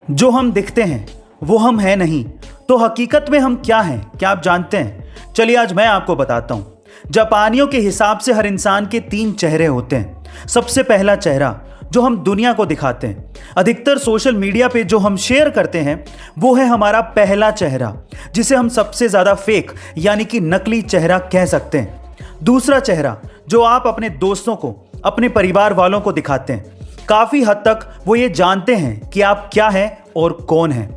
जो हम दिखते हैं वो हम हैं नहीं, तो हकीकत में हम क्या हैं, क्या आप जानते हैं? चलिए आज मैं आपको बताता हूं। जापानियों के हिसाब से हर इंसान के 3 चेहरे होते हैं। सबसे पहला चेहरा जो हम दुनिया को दिखाते हैं, अधिकतर सोशल मीडिया पे जो हम शेयर करते हैं, वो है हमारा पहला चेहरा, जिसे हम सबसे ज़्यादा फेक यानी कि नकली चेहरा कह सकते हैं। दूसरा चेहरा जो आप अपने दोस्तों को, अपने परिवार वालों को दिखाते हैं, काफ़ी हद तक वो ये जानते हैं कि आप क्या हैं और कौन हैं,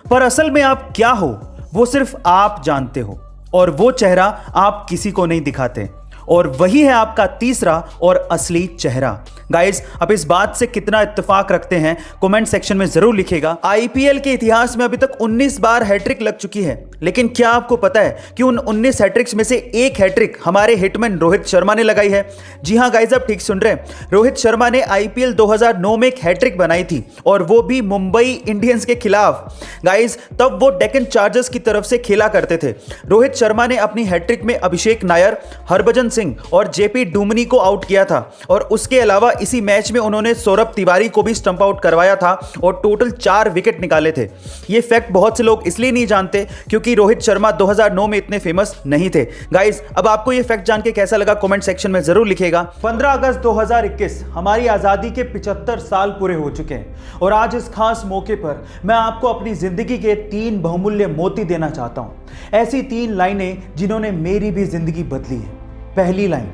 पर असल में आप क्या हो वो सिर्फ आप जानते हो, और वो चेहरा आप किसी को नहीं दिखाते, और वही है आपका तीसरा और असली चेहरा। गाइस, अब इस बात से कितना इत्तेफाक रखते हैं कमेंट सेक्शन में जरूर लिखिएगा। आईपीएल के इतिहास में अभी तक 19 बार हैट्रिक लग चुकी है, लेकिन क्या आपको पता है कि उन 19 हैट्रिक्स में से एक हैट्रिक हमारे हिटमैन रोहित शर्मा ने लगाई है? जी हां गाइस, आप ठीक सुन रहे हैं। रोहित शर्मा ने आईपीएल 2009 में एक हैट्रिक बनाई थी, और वो भी मुंबई इंडियंस के खिलाफ। गाइस, तब वो डेक्कन चार्जर्स की तरफ से खेला करते थे। रोहित शर्मा ने अपनी हैट्रिक में अभिषेक नायर, हरभजन सिंह और जेपी डुमनी को आउट किया था, और उसके अलावा इसी मैच में उन्होंने सौरभ तिवारी को भी स्टंप आउट करवाया था और टोटल 4 विकेट निकाले थे। ये फैक्ट बहुत से लोग इसलिए नहीं जानते क्योंकि रोहित शर्मा 2009 में इतने फेमस नहीं थे। गाइस, अब आपको ये फैक्ट जान के कैसा लगा कमेंट सेक्शन में जरूर लिखिएगा। 15 अगस्त 2021 हमारी आजादी के 75 साल पूरे हो चुके हैं, और आज इस खास मौके पर मैं आपको अपनी जिंदगी के 3 बहुमूल्य मोती देना चाहता हूं। ऐसी 3 लाइनें जिन्होंने मेरी भी जिंदगी बदली है। पहली लाइन,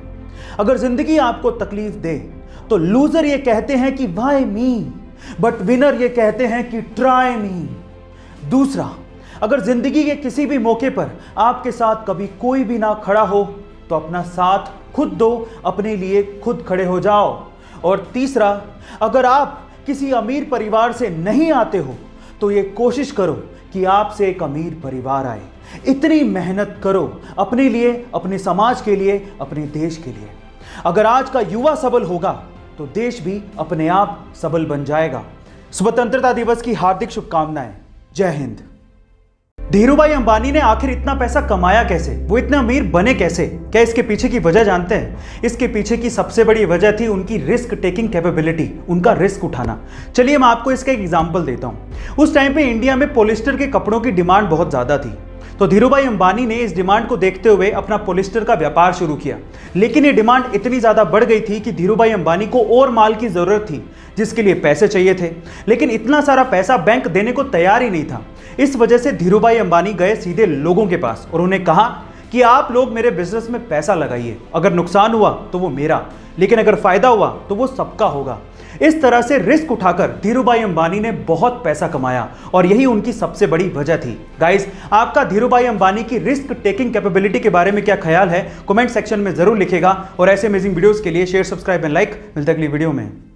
अगर जिंदगी आपको तकलीफ दे तो लूजर ये कहते हैं कि व्हाई मी, बट विनर ये कहते हैं कि ट्राई मी। दूसरा, अगर जिंदगी के किसी भी मौके पर आपके साथ कभी कोई भी ना खड़ा हो तो अपना साथ खुद दो, अपने लिए खुद खड़े हो जाओ। और तीसरा, अगर आप किसी अमीर परिवार से नहीं आते हो तो ये कोशिश करो कि आपसे एक अमीर परिवार आए। इतनी मेहनत करो अपने लिए, अपने समाज के लिए, अपने देश के लिए। अगर आज का युवा सबल होगा तो देश भी अपने आप सबल बन जाएगा। स्वतंत्रता दिवस की हार्दिक शुभकामनाएं। जय हिंद। धीरूभाई अंबानी ने आखिर इतना पैसा कमाया कैसे? वो इतने अमीर बने कैसे? क्या इसके पीछे की वजह जानते हैं? इसके पीछे की सबसे बड़ी वजह थी उनकी रिस्क टेकिंग कैपेबिलिटी, उनका रिस्क उठाना। चलिए मैं आपको इसका एक एग्जांपल देता हूं। उस टाइम पे इंडिया में पॉलिस्टर के कपड़ों की डिमांड बहुत ज्यादा थी, तो धीरूभाई अंबानी ने इस डिमांड को देखते हुए अपना पॉलिस्टर का व्यापार शुरू किया। लेकिन ये डिमांड इतनी ज्यादा बढ़ गई थी कि धीरूभाई अंबानी को और माल की जरूरत थी, जिसके लिए पैसे चाहिए थे, लेकिन इतना सारा पैसा बैंक देने को तैयार ही नहीं था। इस वजह से धीरूभाई अंबानी गए सीधे लोगों के पास और उन्हें कहा कि आप लोग मेरे बिजनेस में पैसा लगाइए, अगर नुकसान हुआ तो वो मेरा, लेकिन अगर फायदा हुआ तो वो सबका होगा। इस तरह से रिस्क उठाकर धीरूभाई अंबानी ने बहुत पैसा कमाया, और यही उनकी सबसे बड़ी वजह थी। गाइस, आपका धीरूभाई अंबानी की रिस्क टेकिंग कैपेबिलिटी के बारे में क्या ख्याल है कमेंट सेक्शन में जरूर लिखिएगा, और ऐसे अमेजिंग वीडियोस के लिए शेयर, सब्सक्राइब एंड लाइक। मिलते हैं अगली वीडियो में।